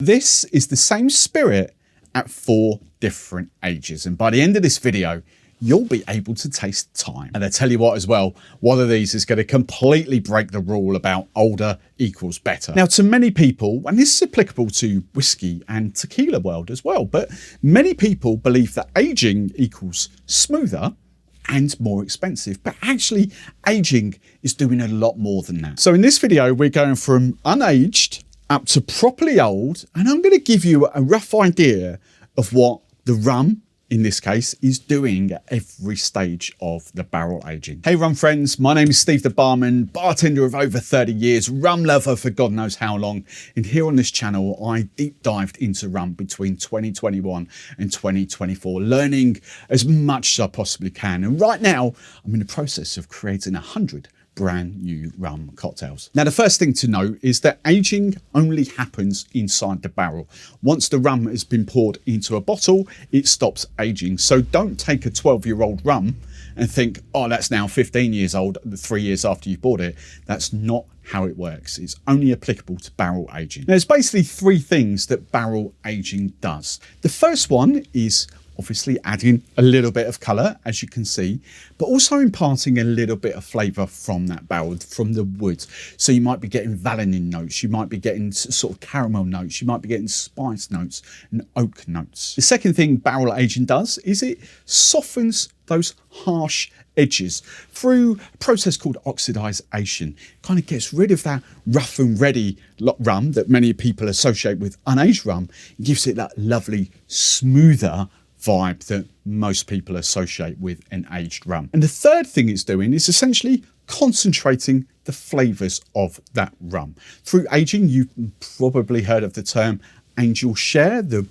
This is the same spirit at 4 different ages. And by the end of this video, you'll be able to taste time. And I tell you what as well, one of these is going to completely break the rule about older equals better. Now, to many people, and this is applicable to whiskey and tequila world as well, but many people believe that aging equals smoother and more expensive, but actually aging is doing a lot more than that. So in this video, we're going from unaged up to properly old, and I'm going to give you a rough idea of what the rum, in this case, is doing at every stage of the barrel aging. Hey rum friends, my name is Steve the Barman, bartender of over 30 years, rum lover for God knows how long, and here on this channel I deep dived into rum between 2021 and 2024, learning as much as I possibly can, and right now I'm in the process of creating 100 brand new rum cocktails. Now, the first thing to note is that aging only happens inside the barrel. Once the rum has been poured into a bottle, it stops aging. So don't take a 12-year-old rum and think, oh, that's now 15 years old 3 years after you bought it. That's not how it works. It's only applicable to barrel aging. Now, there's basically 3 things that barrel aging does. The first one is obviously adding a little bit of colour, as you can see, but also imparting a little bit of flavour from that barrel, from the wood. So you might be getting vanillin notes, you might be getting sort of caramel notes, you might be getting spice notes and oak notes. The second thing barrel aging does is it softens those harsh edges through a process called oxidization. Kind of gets rid of that rough and ready rum that many people associate with unaged rum. It gives it that lovely, smoother vibe that most people associate with an aged rum. And the third thing it's doing is essentially concentrating the flavours of that rum. Through aging, you've probably heard of the term angel share, the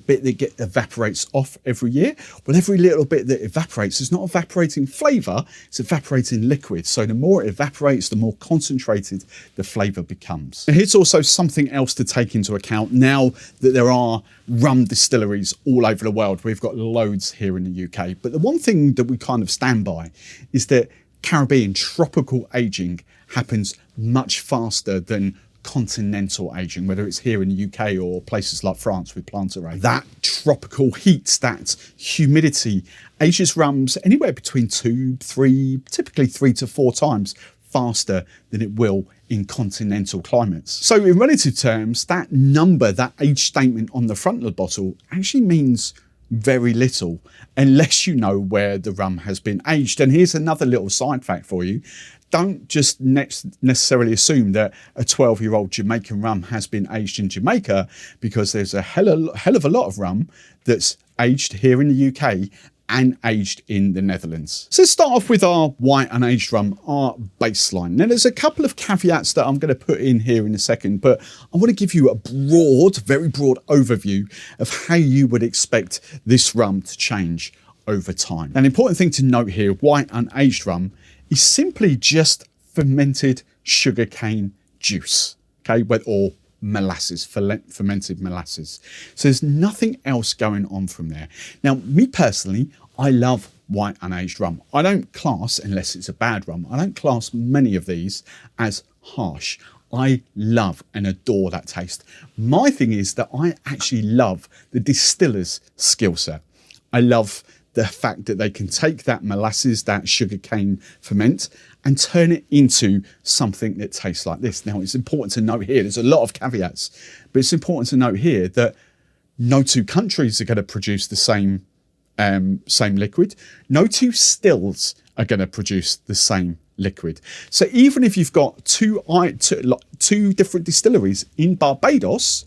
bit that evaporates off every year. Well, every little bit that evaporates is not evaporating flavour, it's evaporating liquid. So the more it evaporates, the more concentrated the flavour becomes. And here's also something else to take into account now that there are rum distilleries all over the world. We've got loads here in the UK. But the one thing that we kind of stand by is that Caribbean tropical aging happens much faster than continental aging, whether it's here in the UK or places like France with Plantaray. That tropical heat, that humidity, ages rums anywhere between 2, 3, typically 3 to 4 times faster than it will in continental climates. So in relative terms, that number, that age statement on the front of the bottle actually means very little unless you know where the rum has been aged. And here's another little side fact for you. Don't just necessarily assume that a 12-year-old Jamaican rum has been aged in Jamaica, because there's a hell of a lot of rum that's aged here in the UK and aged in the Netherlands. So let's start off with our white unaged rum, our baseline. Now there's a couple of caveats that I'm going to put in here in a second, but I want to give you a very broad overview of how you would expect this rum to change over time. An important thing to note here, white unaged rum is simply just fermented sugarcane juice, okay, or molasses, fermented molasses. So there's nothing else going on from there. Now, me personally, I love white unaged rum. I don't class, unless it's a bad rum, I don't class many of these as harsh. I love and adore that taste. My thing is that I actually love the distiller's skill set. I love the fact that they can take that molasses, that sugarcane ferment, and turn it into something that tastes like this. Now, it's important to note here, there's a lot of caveats, but it's important to note here that no 2 countries are going to produce the same liquid. No 2 stills are going to produce the same liquid. So even if you've got two different distilleries in Barbados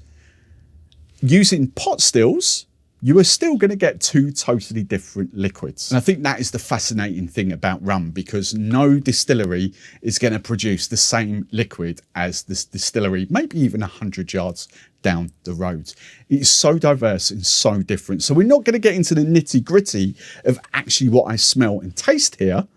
using pot stills, you are still going to get 2 totally different liquids. And I think that is the fascinating thing about rum, because no distillery is going to produce the same liquid as this distillery, maybe even 100 yards down the road. It's so diverse and so different. So we're not going to get into the nitty gritty of actually what I smell and taste here.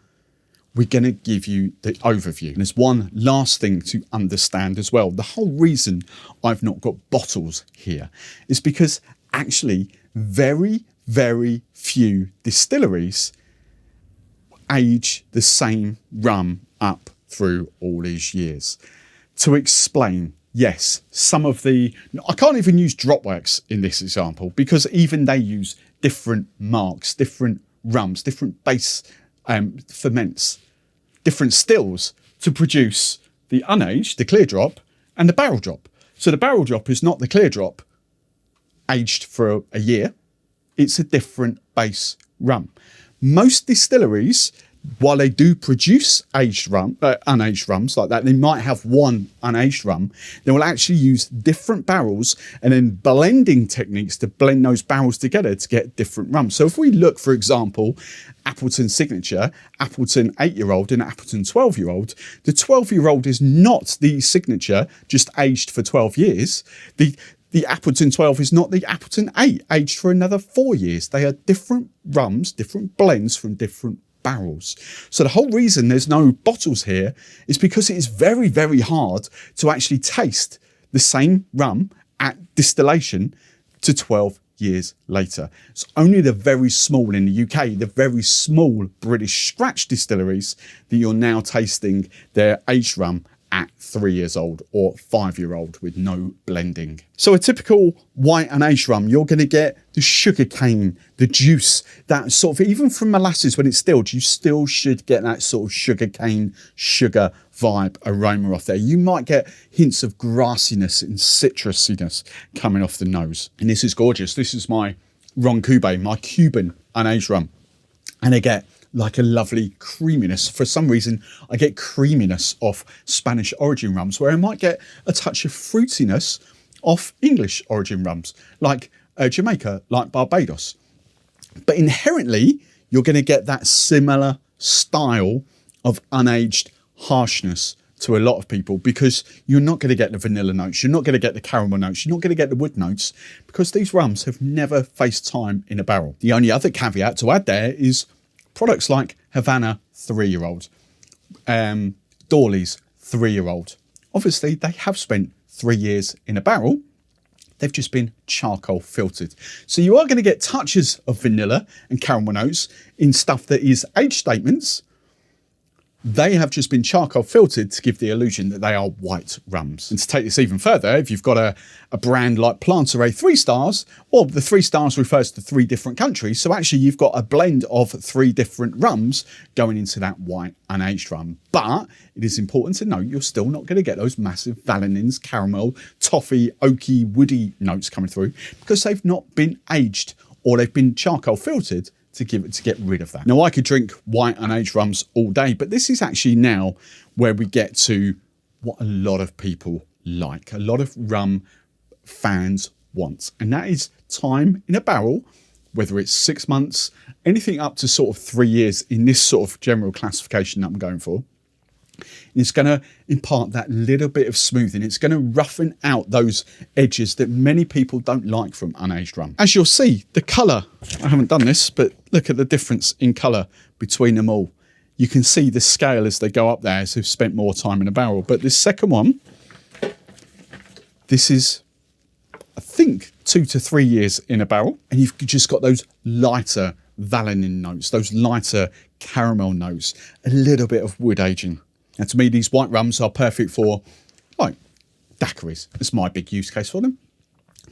We're going to give you the overview. And there's one last thing to understand as well. The whole reason I've not got bottles here is because actually very, very few distilleries age the same rum up through all these years. To explain, yes, some of the, I can't even use Dropworks in this example because even they use different marks, different rums, different base ferments, different stills to produce the unaged, the clear drop, and the barrel drop. So the barrel drop is not the clear drop aged for a year. It's a different base rum. Most distilleries, while they do produce aged rum, unaged rums like that, they might have one unaged rum. They will actually use different barrels and then blending techniques to blend those barrels together to get different rums. So if we look, for example, Appleton Signature, Appleton 8-year-old and Appleton 12-year-old, the 12-year-old is not the Signature just aged for 12 years. The Appleton 12 is not the Appleton 8 aged for another 4 years. They are different rums, different blends from different barrels. So the whole reason there's no bottles here is because it is very, very hard to actually taste the same rum at distillation to 12 years later. It's only the very small in the UK, the very small British scratch distilleries that you're now tasting their aged rum at 3 years old or 5-year-old with no blending. So a typical white unaged rum, you're going to get the sugar cane, the juice, that sort of, even from molasses when it's distilled, you still should get that sort of sugar cane, sugar vibe aroma off there. You might get hints of grassiness and citrusiness coming off the nose. And this is gorgeous. This is my Ron Cube, my Cuban unaged rum. And I get like a lovely creaminess. For some reason, I get creaminess off Spanish origin rums, where I might get a touch of fruitiness off English origin rums, like Jamaica, like Barbados. But inherently, you're going to get that similar style of unaged harshness to a lot of people, because you're not going to get the vanilla notes, you're not going to get the caramel notes, you're not going to get the wood notes, because these rums have never faced time in a barrel. The only other caveat to add there is products like Havana 3-year-old, Dawley's 3-year-old. Obviously, they have spent 3 years in a barrel. They've just been charcoal filtered. So you are going to get touches of vanilla and caramel notes in stuff that is age statements. They have just been charcoal filtered to give the illusion that they are white rums. And to take this even further, if you've got a brand like Plantaret 3 stars, well, the 3 stars refers to 3 different countries. So actually you've got a blend of 3 different rums going into that white unaged rum. But it is important to note you're still not going to get those massive vanillins, caramel, toffee, oaky, woody notes coming through, because they've not been aged or they've been charcoal filtered to get rid of that. Now, I could drink white unaged rums all day, but this is actually now where we get to what a lot of people like, a lot of rum fans want, and that is time in a barrel, whether it's 6 months, anything up to sort of 3 years in this sort of general classification that I'm going for. It's going to impart that little bit of smoothing. It's going to roughen out those edges that many people don't like from unaged rum. As you'll see, the colour, I haven't done this, but look at the difference in colour between them all. You can see the scale as they go up there as they've spent more time in a barrel. But this second one, this is, I think, 2 to 3 years in a barrel. And you've just got those lighter vanillin notes, those lighter caramel notes, a little bit of wood aging. And to me, these white rums are perfect for, like, daiquiris. It's my big use case for them.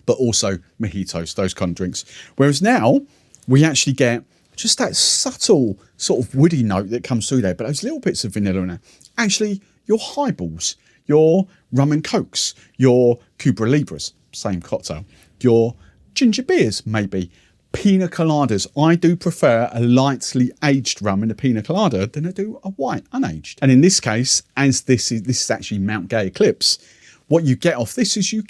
But also mojitos, those kind of drinks. Whereas now, we actually get just that subtle sort of woody note that comes through there. But those little bits of vanilla in there. Actually, your highballs, your rum and cokes, your Cuba Libras, same cocktail. Your ginger beers, maybe. Pina coladas. I do prefer a lightly aged rum in a pina colada than I do a white unaged. And in this case, as this is actually Mount Gay Eclipse, what you get off this is you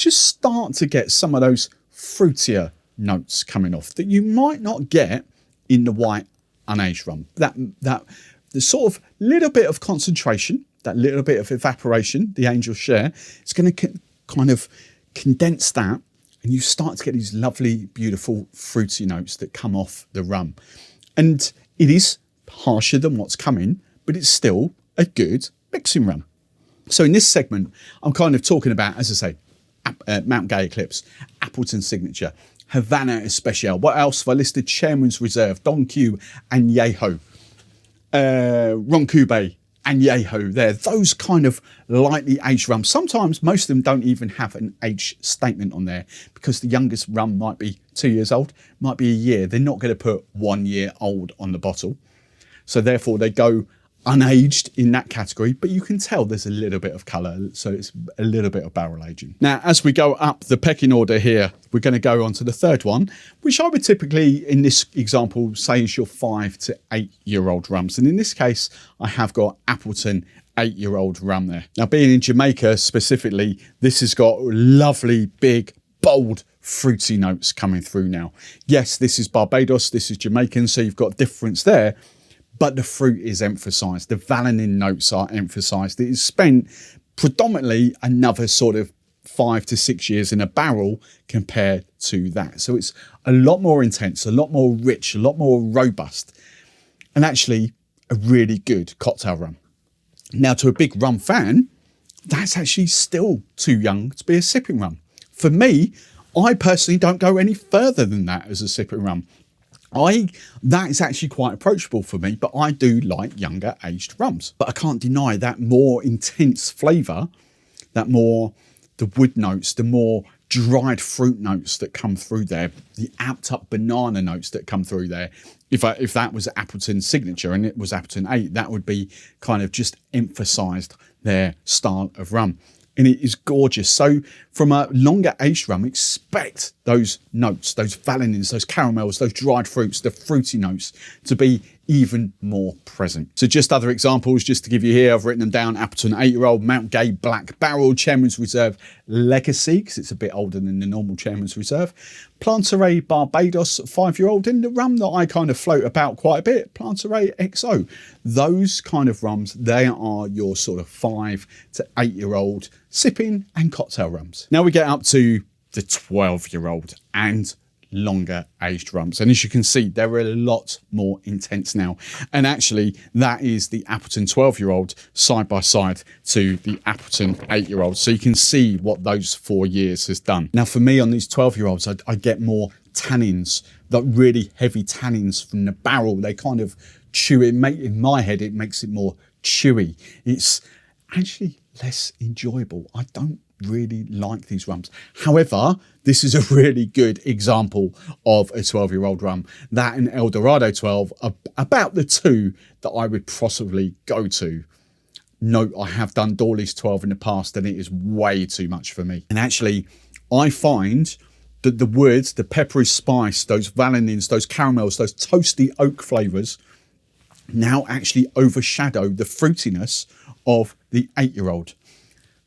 start to get some of those fruitier notes coming off that you might not get in the white unaged rum. The sort of little bit of concentration, that little bit of evaporation, the angel share, it's going to kind of condense that. And you start to get these lovely, beautiful, fruity notes that come off the rum. And it is harsher than what's coming, but it's still a good mixing rum. So in this segment, I'm kind of talking about, as I say, Mount Gay Eclipse, Appleton Signature, Havana Especial. What else have I listed? Chairman's Reserve, Don Q, and Yeho. Ron Cube, Añejo there, those kind of lightly aged rums. Sometimes most of them don't even have an age statement on there because the youngest rum might be 2 years old, might be a year. They're not going to put 1 year old on the bottle. So therefore they go unaged in that category, but you can tell there's a little bit of colour, so it's a little bit of barrel aging. Now, as we go up the pecking order here, we're going to go on to the third one, which I would typically, in this example, say is your 5 to 8 year old rums. And in this case, I have got Appleton 8-year-old rum there. Now, being in Jamaica specifically, this has got lovely, big, bold, fruity notes coming through now. Yes, this is Barbados, this is Jamaican, so you've got difference there, but the fruit is emphasised. The vanillin notes are emphasised. It is spent predominantly another sort of 5 to 6 years in a barrel compared to that. So it's a lot more intense, a lot more rich, a lot more robust, and actually a really good cocktail rum. Now, to a big rum fan, that's actually still too young to be a sipping rum. For me, I personally don't go any further than that as a sipping rum. That is actually quite approachable for me, but I do like younger aged rums. But I can't deny that more intense flavour, that more the wood notes, the more dried fruit notes that come through there, the amped up banana notes that come through there. If that was Appleton's signature and it was Appleton 8, that would be kind of just emphasised their style of rum. And it is gorgeous. So from a longer aged rum, expect those notes, those vanillins, those caramels, those dried fruits, the fruity notes to be even more present. So just other examples, just to give you here, I've written them down. Appleton 8-year-old, Mount Gay Black Barrel, Chairman's Reserve Legacy, because it's a bit older than the normal Chairman's Reserve. Plantaray Barbados 5-year-old, and the rum that I kind of float about quite a bit, Plantaray XO. Those kind of rums, they are your sort of 5 to 8-year-old sipping and cocktail rums. Now we get up to the 12-year-old and longer aged rums, and as you can see, they're a lot more intense now. And actually, that is the Appleton 12-year-old side by side to the Appleton 8-year-old, so you can see what those 4 years has done. Now for me, on these 12-year-olds, I get more tannins, that really heavy tannins from the barrel. They kind of chew it. In my head, it makes it more chewy. It's actually less enjoyable. I don't really like these rums. However, this is a really good example of a 12-year-old rum. That and El Dorado 12 are about the two that I would possibly go to. Note, I have done Dawley's 12 in the past and it is way too much for me. And actually, I find that the woods, the peppery spice, those vanillins, those caramels, those toasty oak flavours now actually overshadow the fruitiness of the 8-year-old.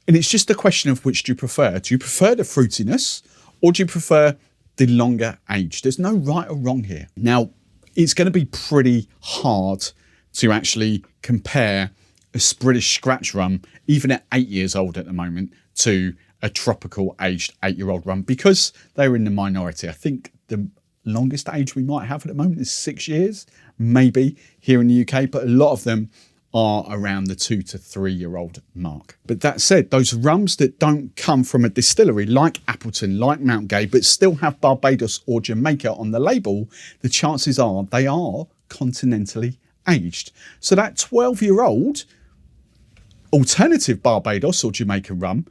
And it's just a question of which do you prefer. Do you prefer the fruitiness or do you prefer the longer age? There's no right or wrong here. Now, it's going to be pretty hard to actually compare a British scratch rum, even at 8 years old at the moment, to a tropical aged 8-year-old rum because they're in the minority. I think the longest age we might have at the moment is 6 years, maybe here in the UK, but a lot of them are around the 2 to 3 year old mark. But that said, those rums that don't come from a distillery like Appleton, like Mount Gay, but still have Barbados or Jamaica on the label, the chances are they are continentally aged. So that 12-year-old alternative Barbados or Jamaican rum,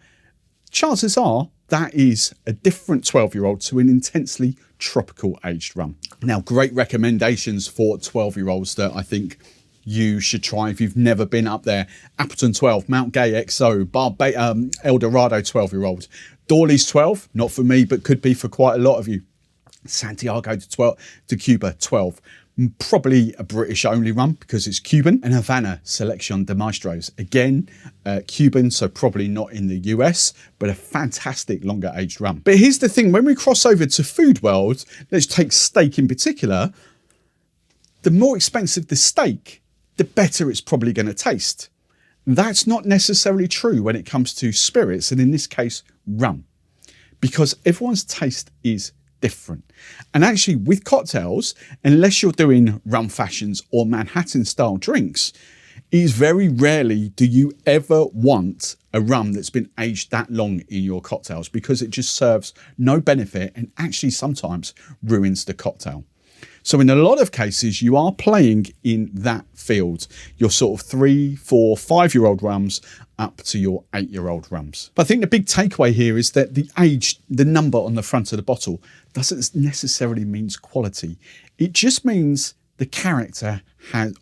chances are that is a different 12-year-old to an intensely tropical aged rum. Now, great recommendations for 12-year-olds that I think you should try if you've never been up there. Appleton 12, Mount Gay XO, El Dorado 12-year-old. Dawley's 12, not for me, but could be for quite a lot of you. Santiago to Cuba 12. Probably a British only rum because it's Cuban. And Havana Selección de Maestros. Again, Cuban, so probably not in the US, but a fantastic longer aged rum. But here's the thing, when we cross over to food world, let's take steak in particular, the more expensive the steak, the better it's probably going to taste. That's not necessarily true when it comes to spirits, and in this case, rum, because everyone's taste is different. And actually with cocktails, unless you're doing rum fashions or Manhattan style drinks, is very rarely do you ever want a rum that's been aged that long in your cocktails, because it just serves no benefit and actually sometimes ruins the cocktail. So in a lot of cases, you are playing in that field, your sort of 3, 4, 5-year-old rums up to your 8-year-old rums. But I think the big takeaway here is that the age, the number on the front of the bottle, doesn't necessarily mean quality. It just means the character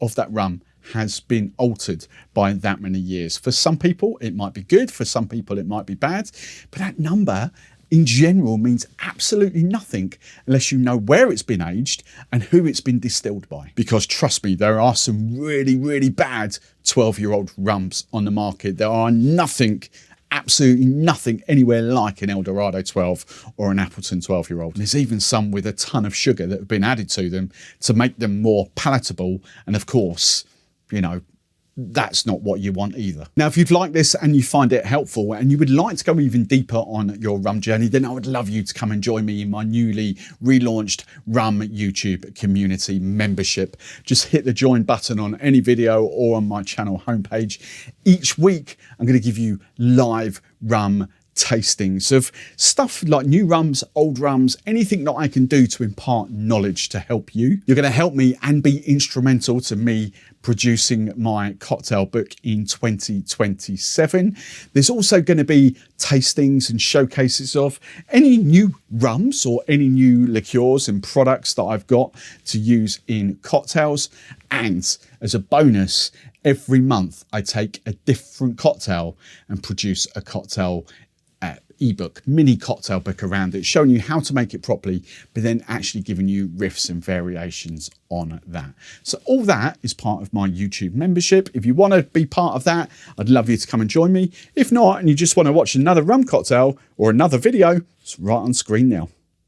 of that rum has been altered by that many years. For some people, it might be good. For some people, it might be bad. But that number in general means absolutely nothing unless you know where it's been aged and who it's been distilled by. Because trust me, there are some really, really bad 12-year-old rums on the market. There are absolutely nothing anywhere like an Eldorado 12 or an Appleton 12-year-old. There's even some with a ton of sugar that have been added to them to make them more palatable. And of course, you know, that's not what you want either. Now, if you've liked this and you find it helpful and you would like to go even deeper on your rum journey, then I would love you to come and join me in my newly relaunched Rum YouTube community membership. Just hit the join button on any video or on my channel homepage. Each week, I'm going to give you live rum tastings of stuff like new rums, old rums, anything that I can do to impart knowledge to help you. You're going to help me and be instrumental to me producing my cocktail book in 2027. There's also going to be tastings and showcases of any new rums or any new liqueurs and products that I've got to use in cocktails. And as a bonus, every month I take a different cocktail and produce a cocktail ebook, mini cocktail book around it, showing you how to make it properly, but then actually giving you riffs and variations on that. So all that is part of my YouTube membership. If you want to be part of that, I'd love you to come and join me. If not, and you just want to watch another rum cocktail or another video, it's right on screen now.